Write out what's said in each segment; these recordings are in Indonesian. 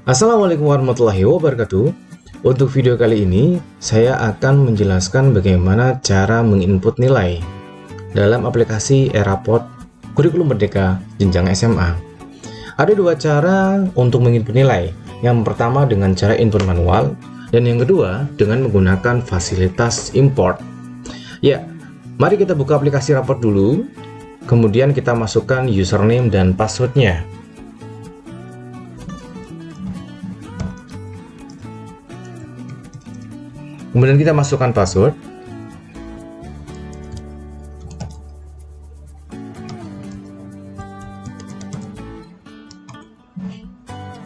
Assalamualaikum warahmatullahi wabarakatuh. Untuk video kali ini, saya akan menjelaskan bagaimana cara menginput nilai dalam aplikasi Eraport Kurikulum Merdeka Jenjang SMA. Ada dua cara untuk menginput nilai. Yang pertama dengan cara input manual, dan yang kedua dengan menggunakan fasilitas import. Ya, mari kita buka aplikasi Raport dulu. Kemudian kita masukkan username dan passwordnya. Kemudian kita masukkan password.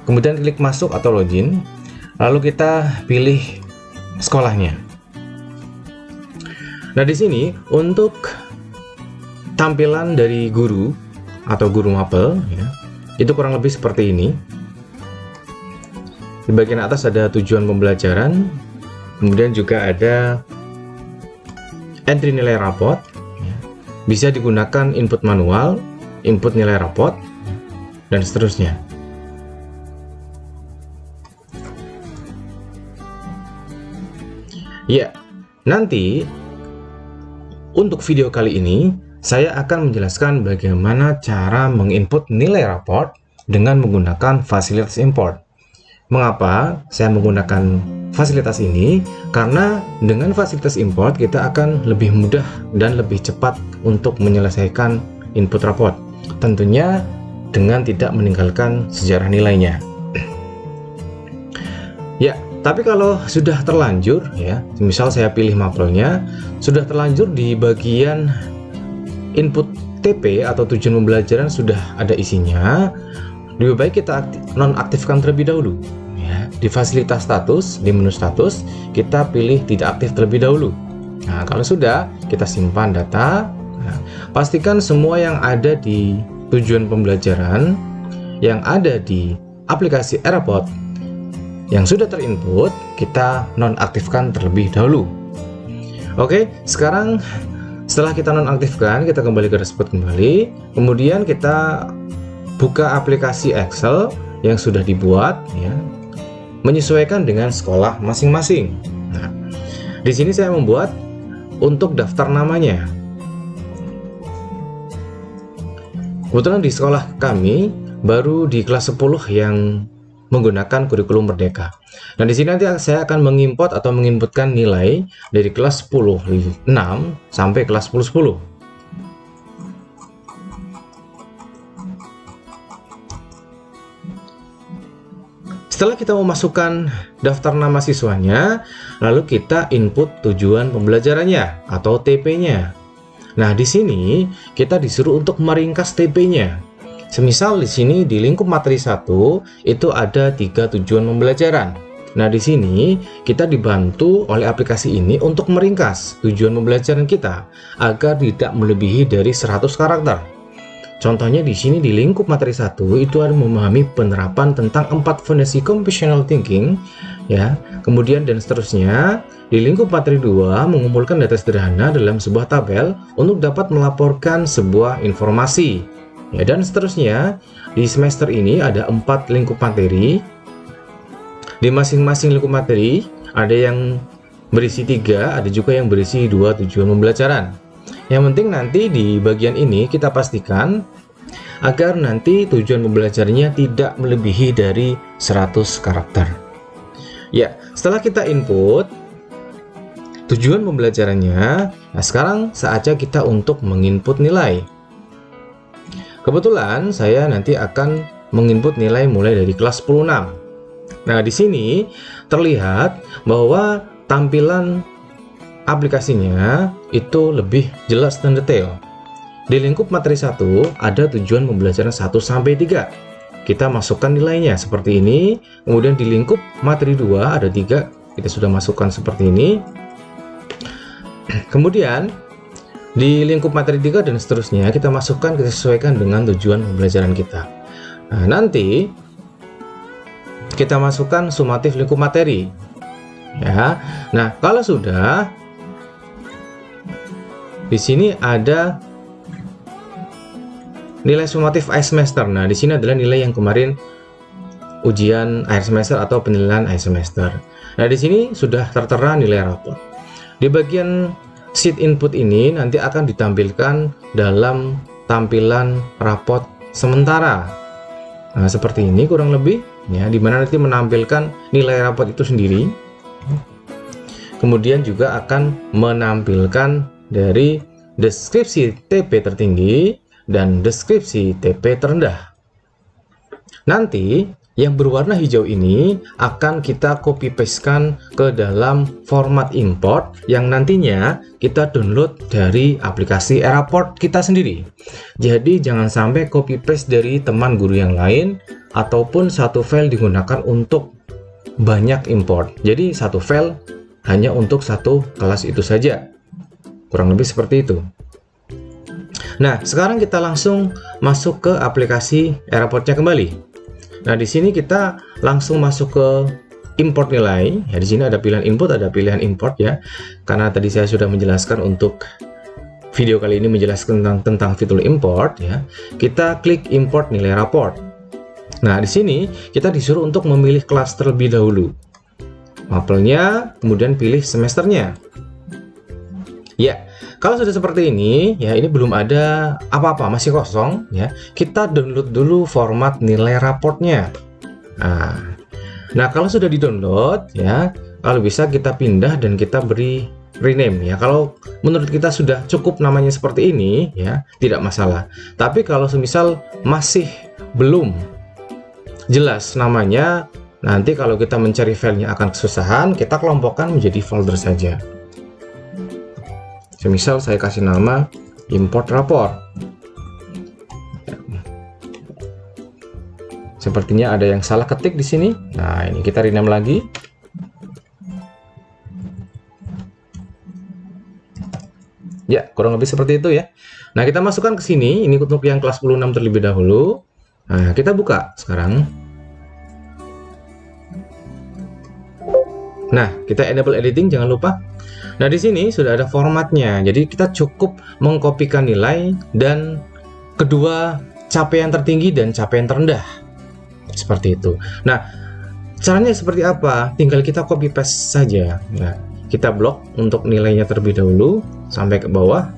Kemudian klik masuk atau login. Lalu kita pilih sekolahnya. Nah, di sini untuk tampilan dari guru atau guru mapel ya, itu kurang lebih seperti ini. Di bagian atas ada tujuan pembelajaran. Kemudian juga ada entry nilai rapot, bisa digunakan input manual, input nilai rapot, dan seterusnya. Ya, nanti untuk video kali ini saya akan menjelaskan bagaimana cara menginput nilai raport dengan menggunakan fasilitas import. Mengapa saya menggunakan fasilitas ini? Karena dengan fasilitas import kita akan lebih mudah dan lebih cepat untuk menyelesaikan input raport. Tentunya dengan tidak meninggalkan sejarah nilainya. Ya, tapi kalau sudah terlanjur ya, misal saya pilih mapelnya, sudah terlanjur di bagian input TP atau tujuan pembelajaran sudah ada isinya, lebih baik kita nonaktifkan terlebih dahulu ya. Di fasilitas status, di menu status kita pilih tidak aktif terlebih dahulu. Nah, kalau sudah, kita simpan data. Nah, pastikan semua yang ada di tujuan pembelajaran yang ada di aplikasi Eraport yang sudah terinput kita nonaktifkan terlebih dahulu. Oke, sekarang setelah kita nonaktifkan, kita kembali ke dashboard kembali. Kemudian kita buka aplikasi Excel yang sudah dibuat ya, menyesuaikan dengan sekolah masing-masing. Nah, di sini saya membuat untuk daftar namanya. Kebetulan di sekolah kami baru di kelas 10 yang menggunakan kurikulum merdeka. Nah, di sini nanti saya akan mengimport atau menginputkan nilai dari kelas 10 6 sampai kelas 10 10. Setelah kita memasukkan daftar nama siswanya, lalu kita input tujuan pembelajarannya atau TP-nya. Nah, di sini kita disuruh untuk meringkas TP-nya. Semisal di sini di lingkup materi 1 itu ada 3 tujuan pembelajaran. Nah, di sini kita dibantu oleh aplikasi ini untuk meringkas tujuan pembelajaran kita agar tidak melebihi dari 100 karakter. Contohnya di sini di lingkup materi 1 itu ada memahami penerapan tentang 4 fondasi computational thinking ya. Kemudian dan seterusnya. Di lingkup materi 2 mengumpulkan data sederhana dalam sebuah tabel untuk dapat melaporkan sebuah informasi. Ya, dan seterusnya. Di semester ini ada 4 lingkup materi. Di masing-masing lingkup materi ada yang berisi 3, ada juga yang berisi 2 tujuan pembelajaran. Yang penting nanti di bagian ini kita pastikan agar nanti tujuan pembelajarannya tidak melebihi dari 100 karakter. Ya, setelah kita input tujuan pembelajarannya, nah sekarang saatnya kita untuk menginput nilai. Kebetulan saya nanti akan menginput nilai mulai dari kelas 10-6. Nah, di sini terlihat bahwa tampilan aplikasinya itu lebih jelas dan detail. Di lingkup materi 1 ada tujuan pembelajaran 1 sampai 3. Kita masukkan nilainya seperti ini. Kemudian di lingkup materi 2 ada 3. Kita sudah masukkan seperti ini. Kemudian di lingkup materi 3 dan seterusnya kita masukkan, kita sesuaikan dengan tujuan pembelajaran kita. Nah, nanti kita masukkan sumatif lingkup materi. Ya. Nah, kalau sudah di sini ada nilai sumatif akhir semester. Nah, di sini adalah nilai yang kemarin ujian akhir semester atau penilaian akhir semester. Nah, di sini sudah tertera nilai raport. Di bagian sheet input ini nanti akan ditampilkan dalam tampilan raport sementara. Nah, seperti ini kurang lebih ya, dimana nanti menampilkan nilai raport itu sendiri. Kemudian juga akan menampilkan dari deskripsi TP tertinggi dan deskripsi TP terendah. Nanti yang berwarna hijau ini akan kita copy pastekan ke dalam format import yang nantinya kita download dari aplikasi Eraport kita sendiri. Jadi jangan sampai copy paste dari teman guru yang lain ataupun satu file digunakan untuk banyak import. Jadi satu file hanya untuk satu kelas itu saja. Kurang lebih seperti itu. Nah, sekarang kita langsung masuk ke aplikasi Eraportnya kembali. Nah, di sini kita langsung masuk ke import nilai. Ya, di sini ada pilihan input, ada pilihan import ya. Karena tadi saya sudah menjelaskan untuk video kali ini menjelaskan tentang fitur import ya. Kita klik import nilai raport. Nah, di sini kita disuruh untuk memilih kelas terlebih dahulu. Mapelnya, kemudian pilih semesternya. Ya, kalau sudah seperti ini, ya ini belum ada apa-apa, masih kosong ya. Kita download dulu format nilai raportnya. Nah, kalau sudah di-download ya, kalau bisa kita pindah dan kita beri rename ya. Kalau menurut kita sudah cukup namanya seperti ini ya, tidak masalah. Tapi kalau semisal masih belum jelas namanya, nanti kalau kita mencari filenya akan kesusahan, kita kelompokkan menjadi folder saja. Semisal saya kasih nama import raport. Sepertinya ada yang salah ketik di sini. Nah, ini kita rename lagi. Ya, kurang lebih seperti itu ya. Nah, kita masukkan ke sini. Ini untuk yang kelas 10-6 terlebih dahulu. Nah, kita buka sekarang. Nah, kita enable editing, jangan lupa. Nah, di sini sudah ada formatnya. Jadi kita cukup mengkopikan nilai dan kedua capaian tertinggi dan capaian terendah. Seperti itu. Nah, caranya seperti apa? Tinggal kita copy paste saja. Nah, kita blok untuk nilainya terlebih dahulu sampai ke bawah.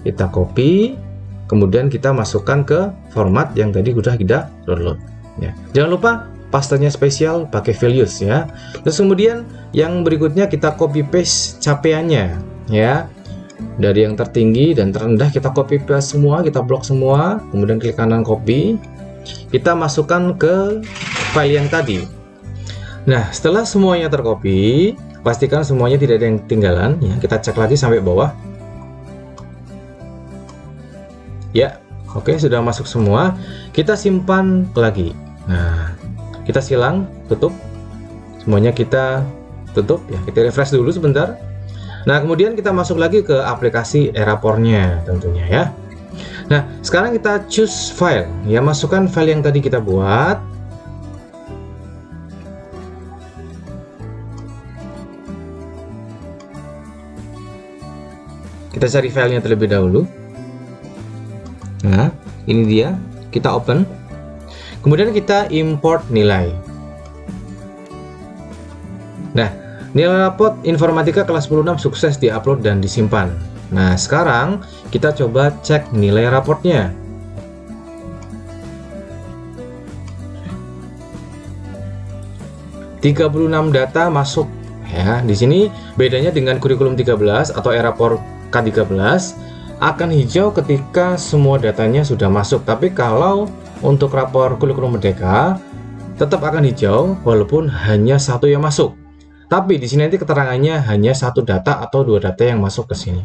Kita copy, kemudian kita masukkan ke format yang tadi sudah kita download. Ya. Jangan lupa pastenya spesial pakai values ya. Terus kemudian yang berikutnya kita copy paste capaiannya ya. Dari yang tertinggi dan terendah kita copy paste semua, kita blok semua, kemudian klik kanan copy. Kita masukkan ke file yang tadi. Nah, setelah semuanya tercopy, pastikan semuanya tidak ada yang ketinggalan ya. Kita cek lagi sampai bawah. Ya, oke, sudah masuk semua. Kita simpan lagi. Nah, kita silang, tutup. Semuanya kita tutup ya. Kita refresh dulu sebentar. Nah, kemudian kita masuk lagi ke aplikasi Eraportnya tentunya ya. Nah, sekarang kita choose file ya, masukkan file yang tadi kita buat. Kita cari filenya terlebih dahulu. Nah, ini dia. Kita open. Kemudian kita import nilai. Nah, nilai raport informatika kelas 10-6 sukses diupload dan disimpan. Nah, sekarang kita coba cek nilai raportnya. (36) data masuk ya. Di sini bedanya dengan kurikulum 13 atau Eraport K13 akan hijau ketika semua datanya sudah masuk. Tapi kalau untuk rapor kurikulum Merdeka tetap akan hijau walaupun hanya satu yang masuk. Tapi di sini nanti keterangannya hanya satu data atau dua data yang masuk ke sini.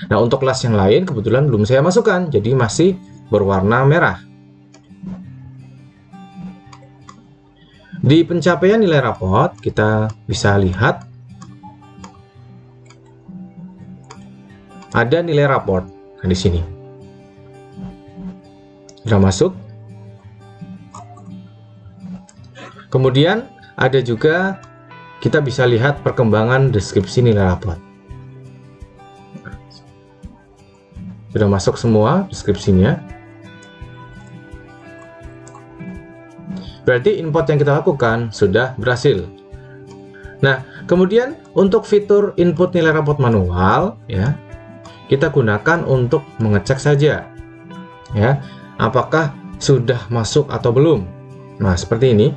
Nah, untuk kelas yang lain kebetulan belum saya masukkan, jadi masih berwarna merah. Di pencapaian nilai raport kita bisa lihat ada nilai raport. Nah, di sini sudah masuk. Kemudian ada juga kita bisa lihat perkembangan deskripsi nilai raport. Sudah masuk semua deskripsinya. Berarti input yang kita lakukan sudah berhasil. Nah, kemudian untuk fitur input nilai rapot manual ya, kita gunakan untuk mengecek saja ya, apakah sudah masuk atau belum. Nah, seperti ini.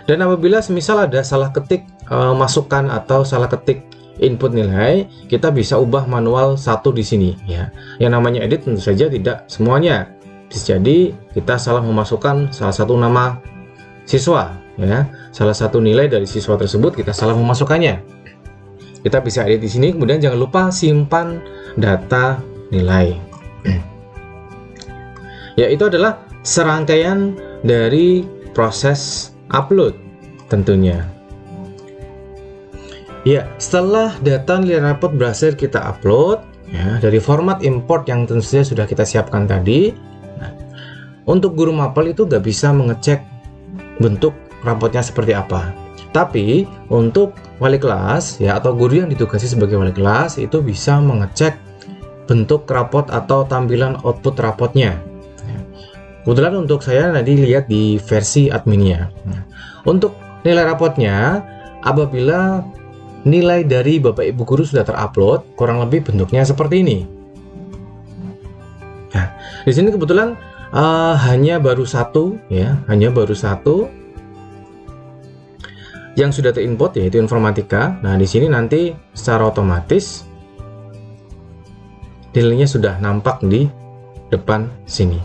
Dan apabila semisal ada salah ketik masukan atau salah ketik input nilai, kita bisa ubah manual satu di sini ya. Yang namanya edit tentu saja tidak semuanya. Bisa jadi kita salah memasukkan salah satu nama siswa ya, salah satu nilai dari siswa tersebut kita salah memasukkannya. Kita bisa edit di sini, kemudian jangan lupa simpan data nilai. Ya, itu adalah serangkaian dari proses upload tentunya. Ya, setelah data nilai rapot berhasil kita upload ya, dari format import yang tentu saja sudah kita siapkan tadi. Untuk guru mapel itu nggak bisa mengecek bentuk rapotnya seperti apa. Tapi untuk wali kelas ya, atau guru yang ditugasi sebagai wali kelas itu bisa mengecek bentuk rapot atau tampilan output rapotnya. Kebetulan untuk saya nanti lihat di versi adminnya. Untuk nilai rapotnya, apabila nilai dari Bapak Ibu guru sudah terupload, kurang lebih bentuknya seperti ini. Nah, di sini kebetulan hanya baru satu ya, hanya baru satu yang sudah terinput, yaitu informatika. Nah, di sini nanti secara otomatis nilainya sudah nampak di depan sini.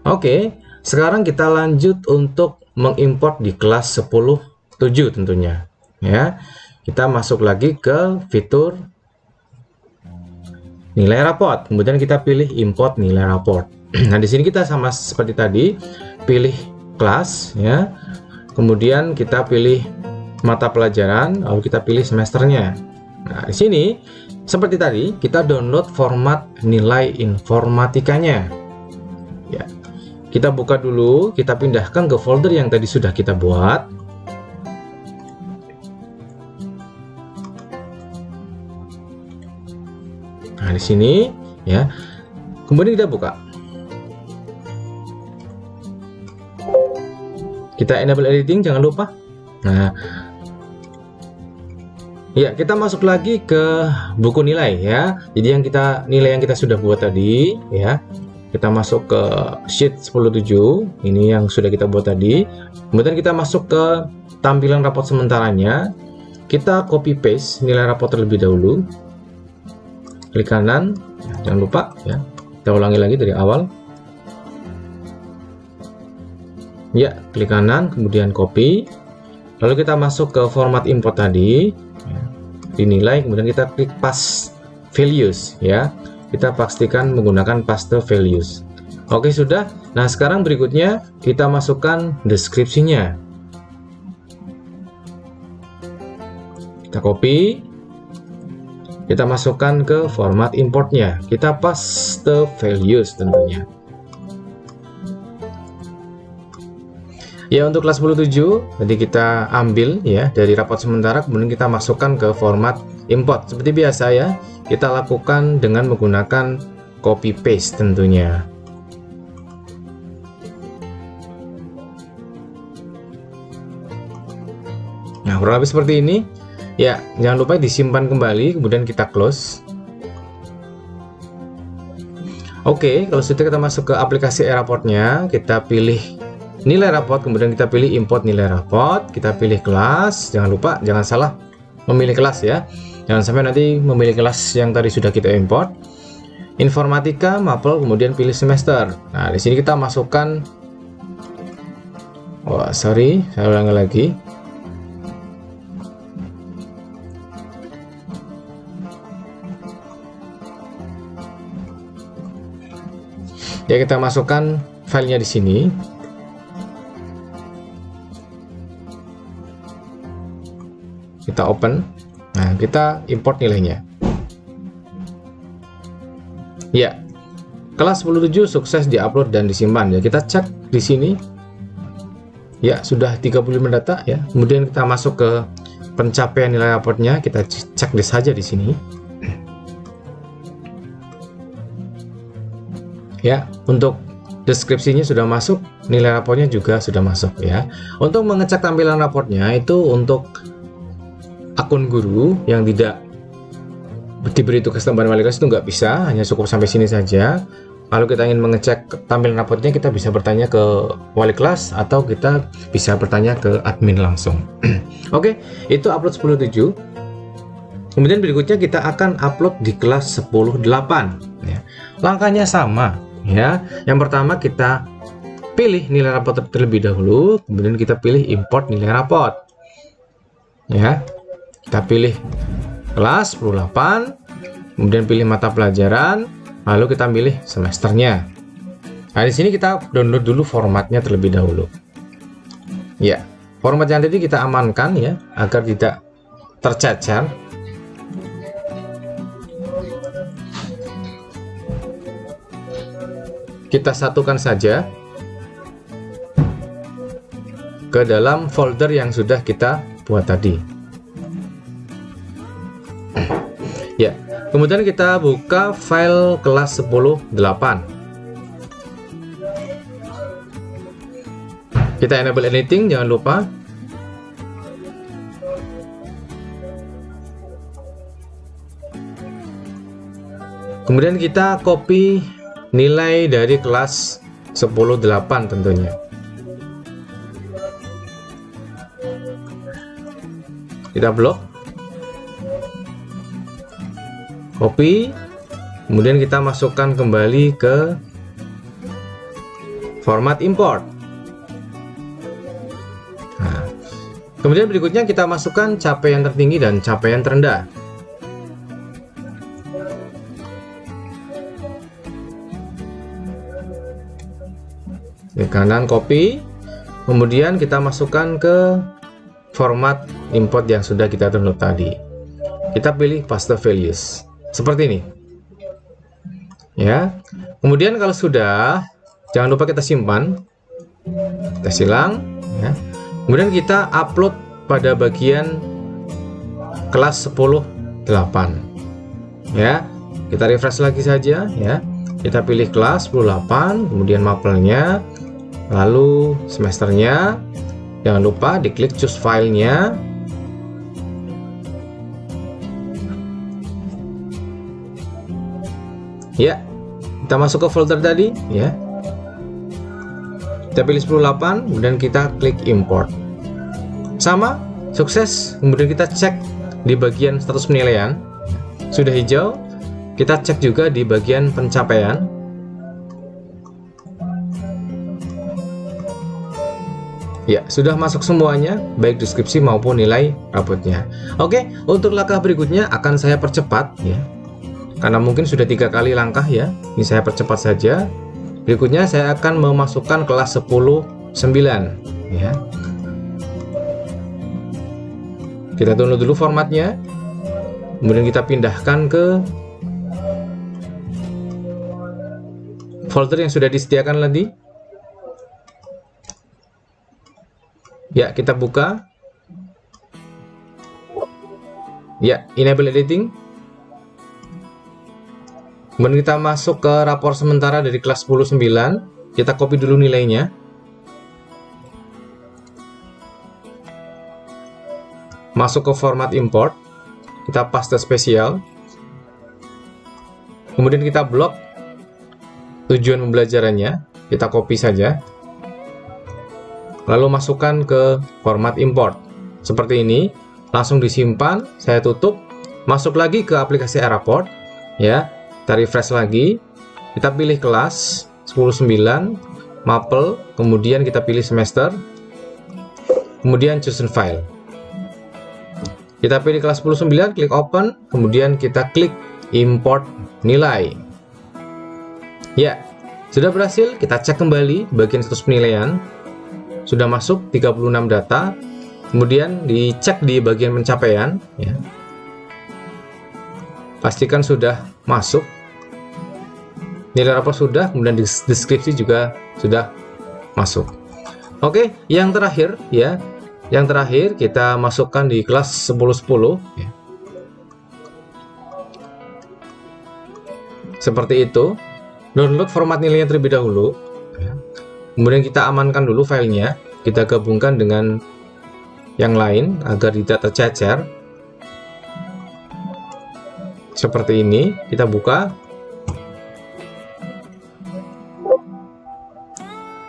Oke, sekarang kita lanjut untuk mengimport di kelas 10.7 tentunya ya. Kita masuk lagi ke fitur nilai raport, kemudian kita pilih import nilai raport. Nah, di sini kita sama seperti tadi, pilih kelas ya, kemudian kita pilih mata pelajaran, lalu kita pilih semesternya. Nah, di sini seperti tadi kita download format nilai informatikanya ya. Kita buka dulu, kita pindahkan ke folder yang tadi sudah kita buat. Nah, di sini ya. Kemudian kita buka. Kita enable editing, jangan lupa. Nah, ya, kita masuk lagi ke buku nilai ya. Jadi nilai yang kita sudah buat tadi ya. Kita masuk ke sheet 10.7, ini yang sudah kita buat tadi. Kemudian kita masuk ke tampilan rapot sementaranya. Kita copy paste nilai rapot terlebih dahulu. Klik kanan, jangan lupa ya. Kita ulangi lagi dari awal. Ya, klik kanan, kemudian copy. Lalu kita masuk ke format import tadi, ya, dinilai, kemudian kita klik paste values ya. Kita pastikan menggunakan paste values. Oke, sudah. Nah, sekarang berikutnya kita masukkan deskripsinya. Kita copy. Kita masukkan ke format importnya. Kita paste values tentunya. Ya, untuk kelas 10.7 nanti kita ambil ya dari rapot sementara, kemudian kita masukkan ke format import. Seperti biasa ya, kita lakukan dengan menggunakan copy paste tentunya. Nah, kurang lebih seperti ini. Ya, jangan lupa disimpan kembali, kemudian kita close. Oke, kalau sudah kita masuk ke aplikasi e-raportnya, kita pilih nilai rapot, kemudian kita pilih import nilai rapot, kita pilih kelas. Jangan lupa, jangan salah memilih kelas ya. Jangan sampai nanti memilih kelas yang tadi sudah kita import. Informatika, mapel, kemudian pilih semester. Nah, di sini kita masukkan. Saya ulangi lagi. Ya, kita masukkan filenya di sini. Kita open. Nah, kita import nilainya. Ya, kelas 10.7 sukses diupload dan disimpan. Ya, kita cek di sini. Ya, sudah 35 data ya. Kemudian kita masuk ke pencapaian nilai raportnya. Kita cek saja di sini. Ya, untuk deskripsinya sudah masuk, nilai raportnya juga sudah masuk ya. Untuk mengecek tampilan raportnya itu untuk akun guru yang tidak diberi tugas tambahan wali kelas itu nggak bisa, hanya cukup sampai sini saja. Kalau kita ingin mengecek tampilan raportnya, kita bisa bertanya ke wali kelas atau kita bisa bertanya ke admin langsung. Oke, itu upload 10.7. Kemudian berikutnya kita akan upload di kelas 10.8 ya. Langkahnya sama ya. Yang pertama kita pilih nilai raport terlebih dahulu, kemudian kita pilih import nilai raport. Ya. Kita pilih kelas 10.8, kemudian pilih mata pelajaran, lalu kita pilih semesternya. Nah, di sini kita download dulu formatnya terlebih dahulu. Ya, format yang tadi kita amankan ya, agar tidak tercacar. Kita satukan saja ke dalam folder yang sudah kita buat tadi. Ya, kemudian kita buka file kelas 10.8. Kita enable editing, jangan lupa. Kemudian kita copy nilai dari kelas 10.8 tentunya. Kita blok, copy, kemudian kita masukkan kembali ke format import. Nah, kemudian berikutnya kita masukkan capaian tertinggi dan capaian terendah. Di kanan copy, kemudian kita masukkan ke format import yang sudah kita download tadi. Kita pilih paste values seperti ini ya. Kemudian kalau sudah, jangan lupa kita simpan, kita silang ya. Kemudian kita upload pada bagian kelas 10.8 ya. Kita refresh lagi saja ya. Kita pilih kelas 10.8, kemudian mapelnya, lalu semesternya. Jangan lupa diklik choose filenya. Ya, kita masuk ke folder tadi ya. Kita pilih 10.8, kemudian kita klik import. Sama, sukses. Kemudian kita cek di bagian status penilaian. Sudah hijau. Kita cek juga di bagian pencapaian. Ya, sudah masuk semuanya, baik deskripsi maupun nilai rapotnya. Oke, untuk langkah berikutnya akan saya percepat ya. Karena mungkin sudah 3 kali langkah ya. Ini saya percepat saja. Berikutnya saya akan memasukkan kelas 10.9 ya. Kita download dulu formatnya. Kemudian kita pindahkan ke folder yang sudah disediakan tadi. Ya, kita buka. Ya, enable editing. Kemudian kita masuk ke rapor sementara dari kelas 10.9. Kita copy dulu nilainya. Masuk ke format import. Kita paste spesial. Kemudian kita blok tujuan pembelajarannya. Kita copy saja. Lalu masukkan ke format import seperti ini, langsung disimpan. Saya tutup, masuk lagi ke aplikasi eRaport ya. Kita refresh lagi, kita pilih kelas 10.9 mapel, kemudian kita pilih semester, kemudian chosen file. Kita pilih kelas 10.9, klik open, kemudian kita klik import nilai. Ya, sudah berhasil. Kita cek kembali bagian status penilaian. Sudah masuk 36 data, kemudian dicek di bagian pencapaian ya. Pastikan sudah masuk, nilai rapor sudah, kemudian deskripsi juga sudah masuk. Oke, yang terakhir ya, yang terakhir kita masukkan di kelas 10.10 ya. Seperti itu. download format nilainya terlebih dahulu. Kemudian kita amankan dulu filenya, kita gabungkan dengan yang lain agar tidak tercecer. Seperti ini, kita buka,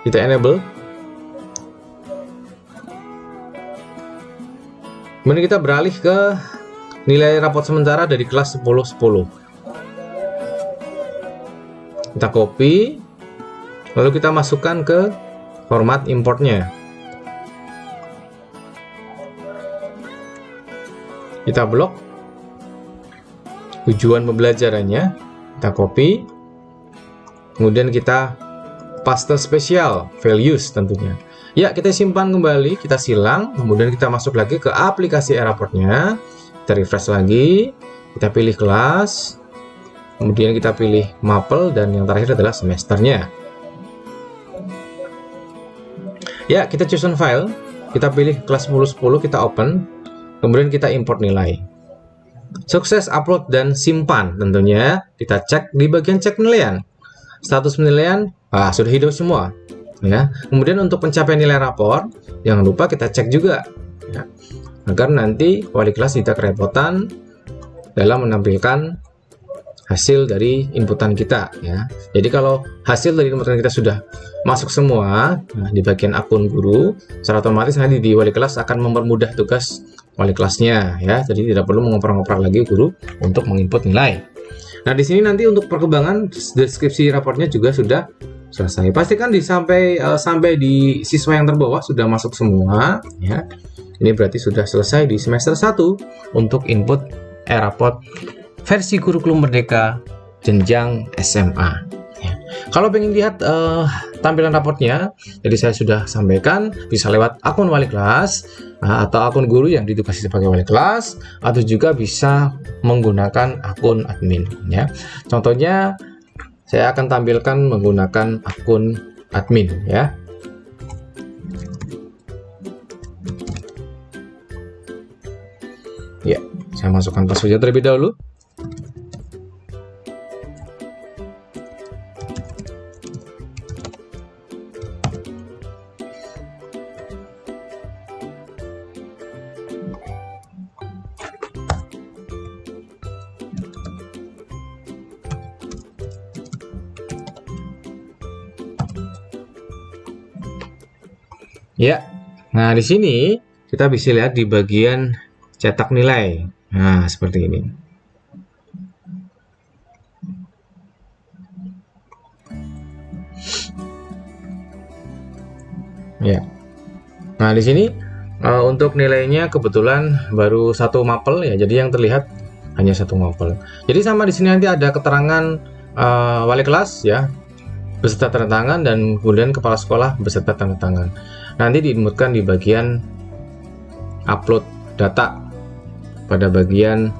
kita enable, kemudian kita beralih ke nilai rapot sementara dari kelas 10-10. Kita copy, lalu kita masukkan ke format importnya. Kita blok tujuan pembelajarannya, kita copy, kemudian kita paste spesial values tentunya. Ya, kita simpan kembali, kita silang, kemudian kita masuk lagi ke aplikasi e-raportnya, kita refresh lagi, kita pilih kelas, kemudian kita pilih mapel, dan yang terakhir adalah semesternya. Ya, kita choose on file, kita pilih kelas 10-10, kita open, kemudian kita import nilai. Sukses upload dan simpan tentunya. Kita cek di bagian cek penilaian. Status penilaian sudah hidup semua ya. Kemudian untuk pencapaian nilai rapor, jangan lupa kita cek juga ya, agar nanti wali kelas tidak kerepotan dalam menampilkan hasil dari inputan kita ya. Jadi kalau hasil dari inputan kita sudah masuk semua di bagian akun guru, secara otomatis nanti di wali kelas akan mempermudah tugas wali kelasnya ya. Jadi tidak perlu mengoper-ngoper lagi guru untuk menginput nilai. Nah, di sini nanti untuk perkembangan deskripsi raportnya juga sudah selesai. Pastikan sampai di siswa yang terbawah sudah masuk semua ya. Ini berarti sudah selesai di semester 1 untuk input e-raport versi kurikulum merdeka jenjang SMA. Kalau pengen lihat tampilan raportnya, jadi saya sudah sampaikan bisa lewat akun wali kelas atau akun guru yang ditugasi sebagai wali kelas, atau juga bisa menggunakan akun admin ya. Contohnya saya akan tampilkan menggunakan akun admin ya. Ya, saya masukkan passwordnya terlebih dahulu. Ya, nah di sini kita bisa lihat di bagian cetak nilai. Nah, seperti ini. Ya. Nah, di sini untuk nilainya kebetulan baru satu mapel ya. Jadi yang terlihat hanya satu mapel. Jadi sama di sini nanti ada keterangan wali kelas ya, beserta tanda tangan, dan kemudian kepala sekolah beserta tanda tangan. Nanti diinputkan di bagian upload data pada bagian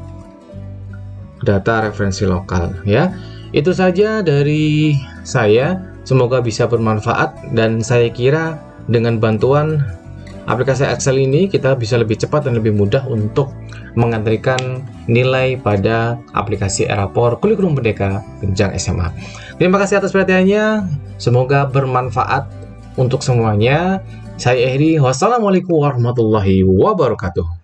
data referensi lokal ya. Itu saja dari saya, semoga bisa bermanfaat, dan saya kira dengan bantuan aplikasi Excel ini kita bisa lebih cepat dan lebih mudah untuk mengantarkan nilai pada aplikasi e-rapor kurikulum merdeka jenjang SMA. Terima kasih atas perhatiannya, semoga bermanfaat untuk semuanya. Saya Ehri, wassalamualaikum warahmatullahi wabarakatuh.